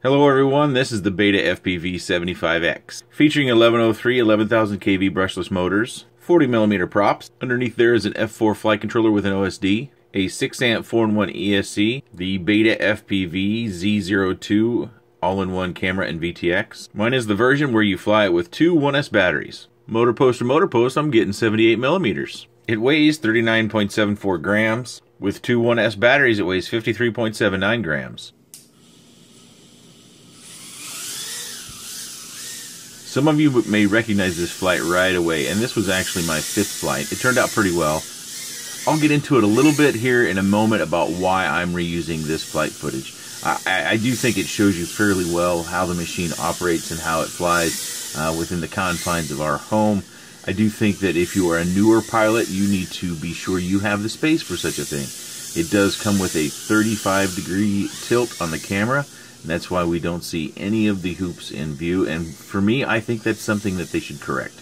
Hello everyone, this is the BETAFPV 75X, featuring 1103 11,000 kV brushless motors, 40mm props. Underneath there is an F4 flight controller with an OSD, a 6-amp 4-in-1 ESC, the BETAFPV Z02 all-in-one camera and VTX. Mine is the version where you fly it with two 1S batteries. Motor post to motor post, I'm getting 78mm. It weighs 39.74 grams. With two 1S batteries, it weighs 53.79 grams. Some of you may recognize this flight right away, and this was actually my 5th flight. It turned out pretty well. I'll get into it a little bit here in a moment about why I'm reusing this flight footage. I do think it shows you fairly well how the machine operates and how it flies within the confines of our home. I do think that if you are a newer pilot, you need to be sure you have the space for such a thing. It does come with a 35-degree tilt on the camera. And that's why we don't see any of the hoops in view, and for me, I think that's something that they should correct.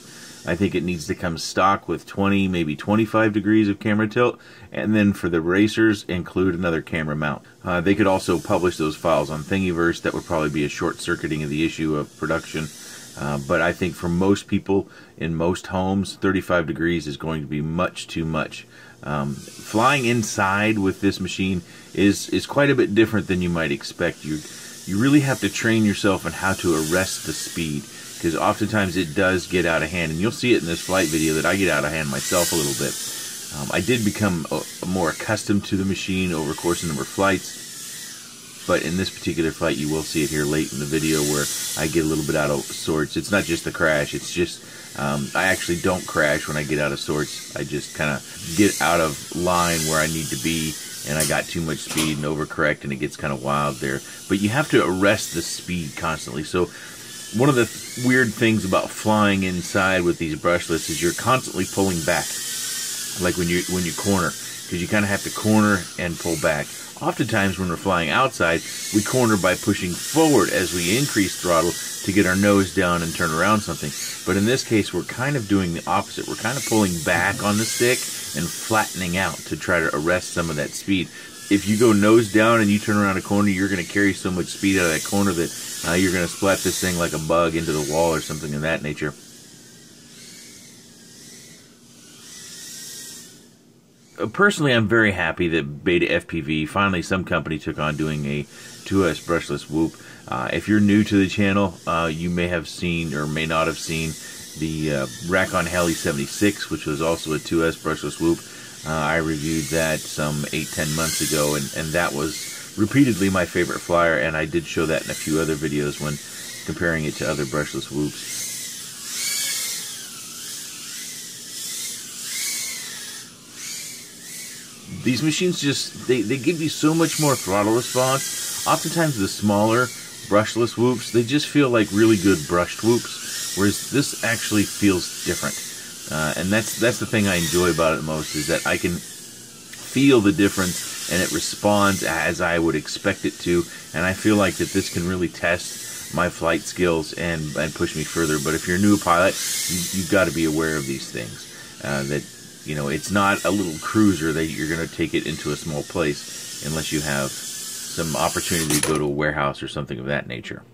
I think it needs to come stock with 20, maybe 25 degrees of camera tilt, and then for the racers, include another camera mount. They could also publish those files on Thingiverse. That would probably be a short-circuiting of the issue of production. But I think for most people, in most homes, 35 degrees is going to be much too much. Flying inside with this machine is quite a bit different than you might expect. You really have to train yourself on how to arrest the speed, because oftentimes it does get out of hand, and you'll see it in this flight video that I get out of hand myself a little bit. I did become more accustomed to the machine over the course of a number of flights, but in this particular flight you will see it here late in the video where I get a little bit out of sorts. It's not just the crash, it's just I actually don't crash when I get out of sorts. I just kind of get out of line where I need to be, and I got too much speed and overcorrect, and it gets kind of wild there. But you have to arrest the speed constantly. So one of the weird things about flying inside with these brushless is you're constantly pulling back, like when you corner, because you kind of have to corner and pull back. Oftentimes when we're flying outside, we corner by pushing forward as we increase throttle to get our nose down and turn around something. But in this case, we're kind of doing the opposite. We're kind of pulling back on the stick and flattening out to try to arrest some of that speed. If you go nose down and you turn around a corner, you're going to carry so much speed out of that corner that you're going to splat this thing like a bug into the wall or something of that nature. Personally, I'm very happy that BETAFPV, finally some company took on doing a 2S brushless whoop. If you're new to the channel, you may have seen or may not have seen the Rack-On Heli 76, which was also a 2S brushless whoop. I reviewed that some 8-10 months ago, and that was repeatedly my favorite flyer, and I did show that in a few other videos when comparing it to other brushless whoops. These machines just, they give you so much more throttle response. Oftentimes the smaller brushless whoops, they just feel like really good brushed whoops, whereas this actually feels different. And that's the thing I enjoy about it most, is that I can feel the difference and it responds as I would expect it to, and I feel like that this can really test my flight skills and push me further. But if you're a new pilot, you've got to be aware of these things. That, you know, it's not a little cruiser that you're going to take it into a small place unless you have some opportunity to go to a warehouse or something of that nature.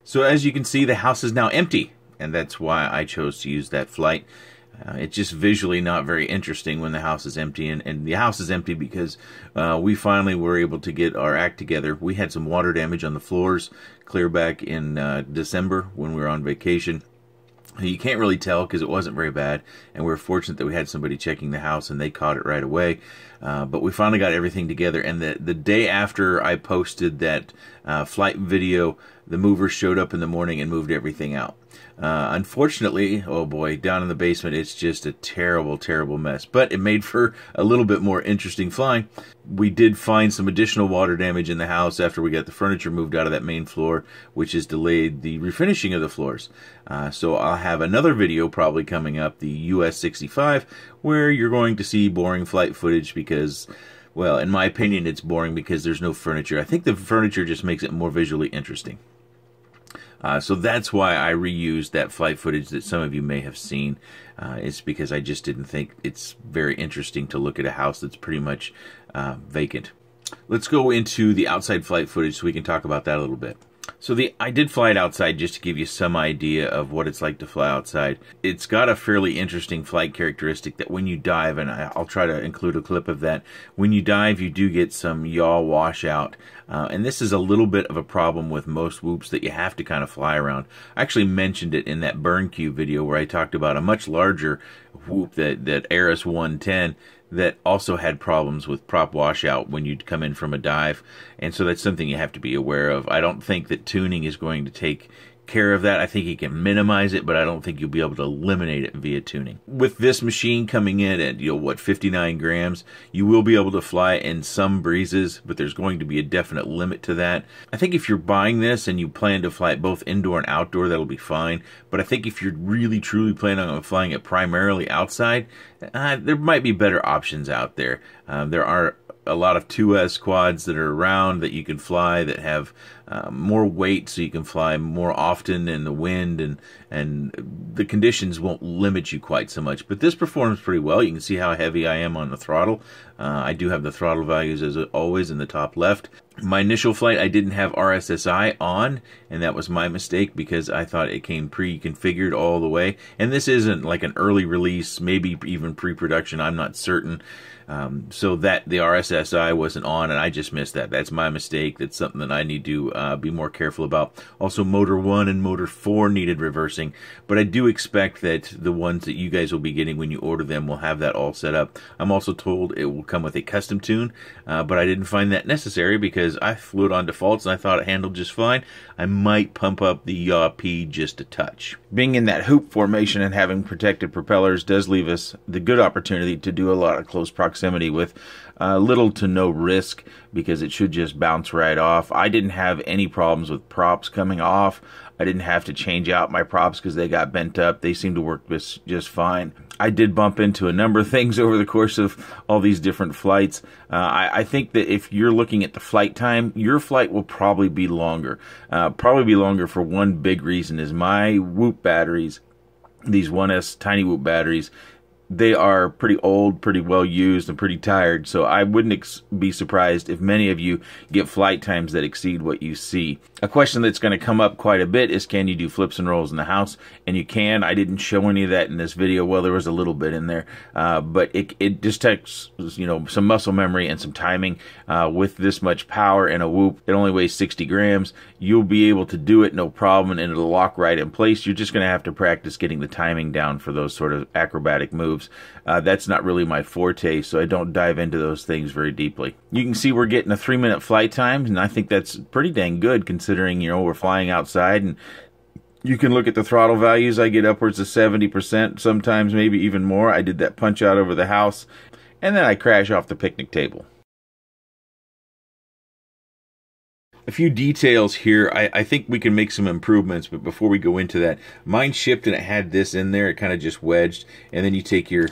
So as you can see, the house is now empty, and that's why I chose to use that flight. It's just visually not very interesting when the house is empty, and the house is empty because we finally were able to get our act together. We had some water damage on the floors clear back in December when we were on vacation. You can't really tell because it wasn't very bad, and we're fortunate that we had somebody checking the house and they caught it right away. But we finally got everything together, and the day after I posted that flight video, the movers showed up in the morning and moved everything out. Unfortunately, oh boy, down in the basement, it's just a terrible, terrible mess. But it made for a little bit more interesting flying. We did find some additional water damage in the house after we got the furniture moved out of that main floor, which has delayed the refinishing of the floors. So I'll have another video probably coming up, the US 65, where you're going to see boring flight footage because, well, in my opinion, it's boring because there's no furniture. I think the furniture just makes it more visually interesting. So that's why I reused that flight footage that some of you may have seen. It's because I just didn't think it's very interesting to look at a house that's pretty much vacant. Let's go into the outside flight footage so we can talk about that a little bit. So I did fly it outside just to give you some idea of what it's like to fly outside. It's got a fairly interesting flight characteristic that when you dive, and I'll try to include a clip of that, when you dive you do get some yaw washout. And this is a little bit of a problem with most whoops that you have to kind of fly around. I actually mentioned it in that burn cube video where I talked about a much larger whoop, that Aris 110, that also had problems with prop washout when you'd come in from a dive. And so that's something you have to be aware of. I don't think that tuning is going to take care of that. I think you can minimize it, but I don't think you'll be able to eliminate it via tuning. With this machine coming in at, 59 grams, you will be able to fly in some breezes, but there's going to be a definite limit to that. I think if you're buying this and you plan to fly it both indoor and outdoor, that'll be fine. But I think if you're really truly planning on flying it primarily outside, there might be better options out there. There are a lot of 2S quads that are around that you can fly that have more weight, so you can fly more often in the wind, and the conditions won't limit you quite so much. But this performs pretty well. You can see how heavy I am on the throttle. I do have the throttle values as always in the top left. My initial flight I didn't have RSSI on, and that was my mistake because I thought it came pre-configured all the way. And this isn't like an early release, maybe even pre-production, I'm not certain. So that the RSSI wasn't on, and I just missed that. That's my mistake. That's something that I need to be more careful about. Also, motor 1 and motor 4 needed reversing, but I do expect that the ones that you guys will be getting when you order them will have that all set up. I'm also told it will come with a custom tune, but I didn't find that necessary because I flew it on defaults and I thought it handled just fine. I might pump up the yaw P just a touch. Being in that hoop formation and having protected propellers does leave us the good opportunity to do a lot of close proximity with little to no risk, because it should just bounce right off. I didn't have any problems with props coming off. I didn't have to change out my props because they got bent up. They seemed to work just fine. I did bump into a number of things over the course of all these different flights. I think that if you're looking at the flight time, your flight will probably be longer. Probably be longer for one big reason is my Whoop batteries, these 1S Tiny Whoop batteries, they are pretty old, pretty well used, and pretty tired, so I wouldn't be surprised if many of you get flight times that exceed what you see. A question that's going to come up quite a bit is, can you do flips and rolls in the house? And you can. I didn't show any of that in this video. Well, there was a little bit in there, but it just takes some muscle memory and some timing. With this much power and a Whoop, it only weighs 60 grams. You'll be able to do it no problem, and it'll lock right in place. You're just going to have to practice getting the timing down for those sort of acrobatic moves. That's not really my forte, so I don't dive into those things very deeply. You can see we're getting a 3-minute flight time, and I think that's pretty dang good considering, we're flying outside. And you can look at the throttle values. I get upwards of 70%, sometimes maybe even more. I did that punch out over the house, and then I crash off the picnic table. A few details here. I think we can make some improvements, but before we go into that, mine shipped and it had this in there. It kind of just wedged, and then you take your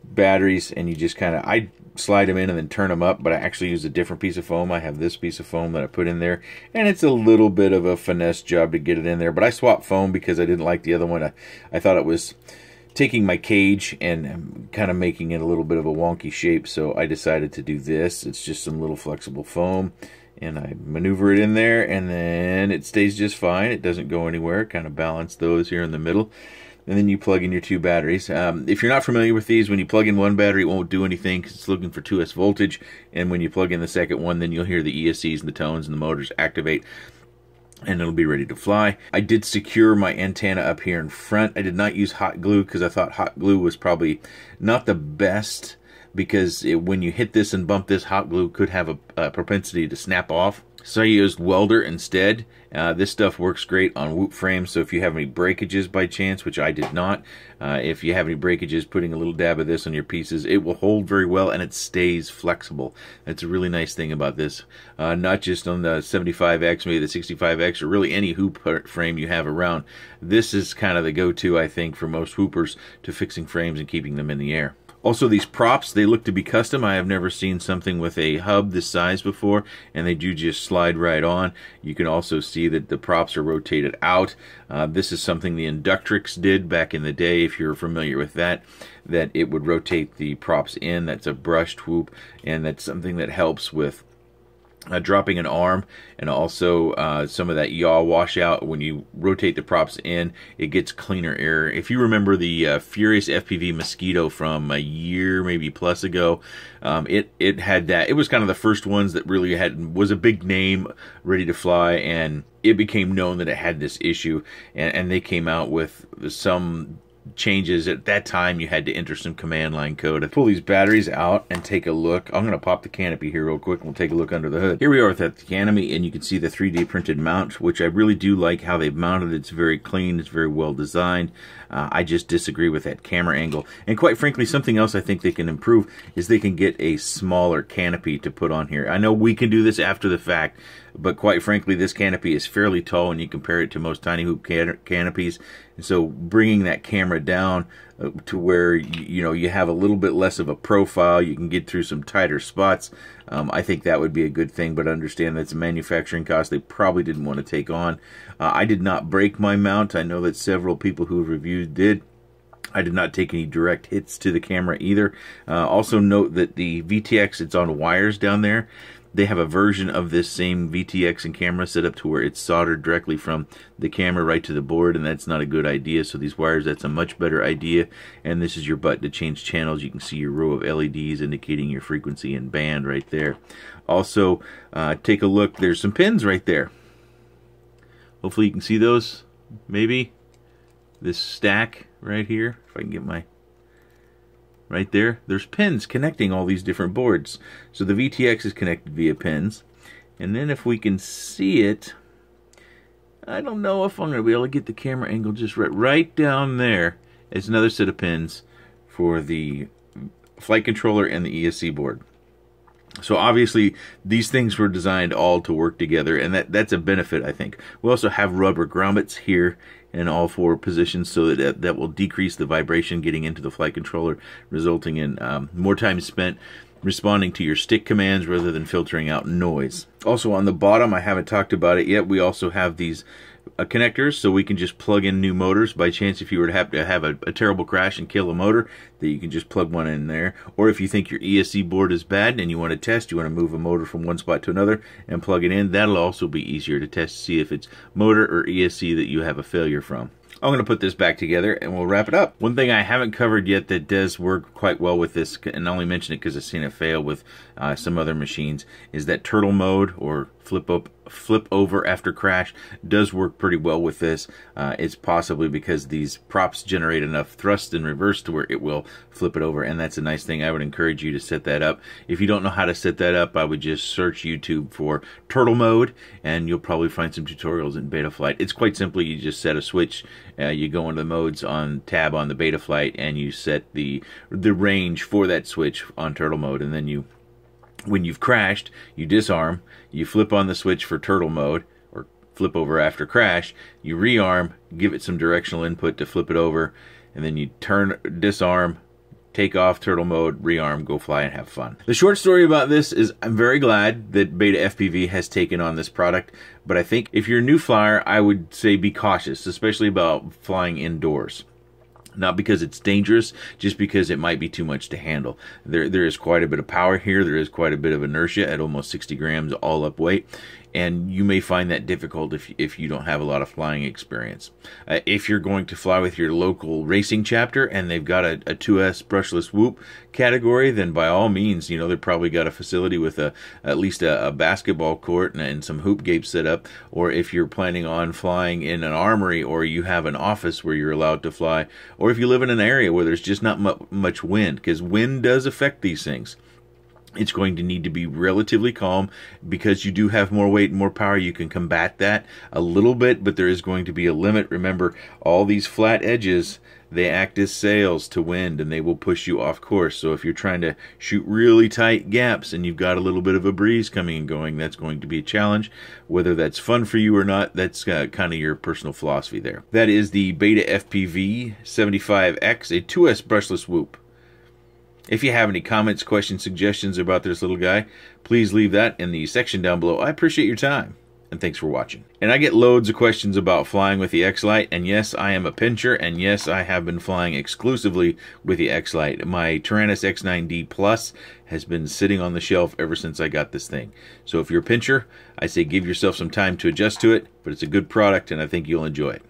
batteries and you just kind of, I slide them in and then turn them up, but I actually use a different piece of foam. I have this piece of foam that I put in there, and it's a little bit of a finesse job to get it in there, but I swapped foam because I didn't like the other one. I thought it was taking my cage and kind of making it a little bit of a wonky shape, so I decided to do this. It's just some little flexible foam, and I maneuver it in there, and then it stays just fine. It doesn't go anywhere. Kind of balance those here in the middle, and then you plug in your 2 batteries. If you're not familiar with these, when you plug in one battery, it won't do anything because it's looking for 2S voltage, and when you plug in the second one, then you'll hear the ESCs and the tones and the motors activate, and it'll be ready to fly. I did secure my antenna up here in front. I did not use hot glue because I thought hot glue was probably not the best, because when you hit this and bump this, hot glue could have a propensity to snap off. So I used welder instead. This stuff works great on Whoop frames, so if you have any breakages by chance, which I did not, if you have any breakages, putting a little dab of this on your pieces, it will hold very well and it stays flexible. That's a really nice thing about this. Not just on the 75X, maybe the 65X, or really any hoop frame you have around. This is kind of the go-to, I think, for most hoopers to fixing frames and keeping them in the air. Also, these props, they look to be custom. I have never seen something with a hub this size before, and they do just slide right on. You can also see that the props are rotated out. This is something the Inductrix did back in the day, if you're familiar with that it would rotate the props in. That's a brushed whoop, and that's something that helps with dropping an arm, and also some of that yaw washout. When you rotate the props in, it gets cleaner air. If you remember the Furious FPV Mosquito from a year maybe plus ago, it had that. It was kind of the first ones that really was a big name, ready to fly, and it became known that it had this issue, and they came out with some changes. At that time, you had to enter some command line code. I pull these batteries out and take a look. I'm going to pop the canopy here real quick and we'll take a look under the hood. Here we are with that canopy, and you can see the 3D printed mount, which I really do like how they've mounted. It's very clean. It's very well designed. I just disagree with that camera angle. And quite frankly, something else I think they can improve is they can get a smaller canopy to put on here. I know we can do this after the fact, but quite frankly, this canopy is fairly tall when you compare it to most tiny hoop canopies. And so bringing that camera down to where you have a little bit less of a profile, you can get through some tighter spots. I think that would be a good thing, but understand that's a manufacturing cost they probably didn't want to take on. I did not break my mount. I know that several people who reviewed did. I did not take any direct hits to the camera either. Also note that the VTX, it's on wires down there. They have a version of this same VTX and camera set up to where it's soldered directly from the camera right to the board, and that's not a good idea. So these wires, that's a much better idea. And this is your button to change channels. You can see your row of LEDs indicating your frequency and band right there. Also, take a look. There's some pins right there. Hopefully you can see those, maybe. This stack right here, if I can get my... Right there, there's pins connecting all these different boards. So the VTX is connected via pins. And then if we can see it, I don't know if I'm going to be able to get the camera angle just right down there. It's another set of pins for the flight controller and the ESC board. So obviously these things were designed all to work together, and that's a benefit, I think. We also have rubber grommets here in all four positions, so that will decrease the vibration getting into the flight controller, resulting in more time spent responding to your stick commands rather than filtering out noise. Also on the bottom, I haven't talked about it yet, we also have these connectors, so we can just plug in new motors. By chance, if you were to have a terrible crash and kill a motor, that you can just plug one in there. Or if you think your ESC board is bad and you want to test, you want to move a motor from one spot to another and plug it in, that'll also be easier to test to see if it's motor or ESC that you have a failure from. I'm going to put this back together and we'll wrap it up. One thing I haven't covered yet that does work quite well with this, and I only mention it because I've seen it fail with some other machines, is that turtle mode, or flip over after crash, does work pretty well with this. It's possibly because these props generate enough thrust in reverse to where it will flip it over, and that's a nice thing. I would encourage you to set that up. If you don't know how to set that up, I would just search YouTube for turtle mode and you'll probably find some tutorials in Betaflight. It's quite simply, you just set a switch, you go into the modes on tab on the Betaflight, and you set the range for that switch on turtle mode, and then when you've crashed, you disarm, you flip on the switch for turtle mode, or flip over after crash, you rearm, give it some directional input to flip it over, and then you disarm, take off turtle mode, rearm, go fly and have fun. The short story about this is I'm very glad that BETAFPV has taken on this product, but I think if you're a new flyer, I would say be cautious, especially about flying indoors. Not because it's dangerous, just because it might be too much to handle. There is quite a bit of power here. There is quite a bit of inertia at almost 60 grams all up weight. And you may find that difficult if you don't have a lot of flying experience. If you're going to fly with your local racing chapter and they've got a 2S brushless whoop category, then by all means, they've probably got a facility with at least a basketball court and some hoop gates set up. Or if you're planning on flying in an armory, or you have an office where you're allowed to fly, or if you live in an area where there's just not much wind, because wind does affect these things. It's going to need to be relatively calm, because you do have more weight and more power. You can combat that a little bit, but there is going to be a limit. Remember, all these flat edges, they act as sails to wind, and they will push you off course. So if you're trying to shoot really tight gaps and you've got a little bit of a breeze coming and going, that's going to be a challenge. Whether that's fun for you or not, that's kind of your personal philosophy there. That is the BETAFPV 75X, a 2S brushless whoop. If you have any comments, questions, suggestions about this little guy, please leave that in the section down below. I appreciate your time, and thanks for watching. And I get loads of questions about flying with the X-Lite, and yes, I am a pincher, and yes, I have been flying exclusively with the X-Lite. My Taranis X9D Plus has been sitting on the shelf ever since I got this thing. So if you're a pincher, I say give yourself some time to adjust to it, but it's a good product, and I think you'll enjoy it.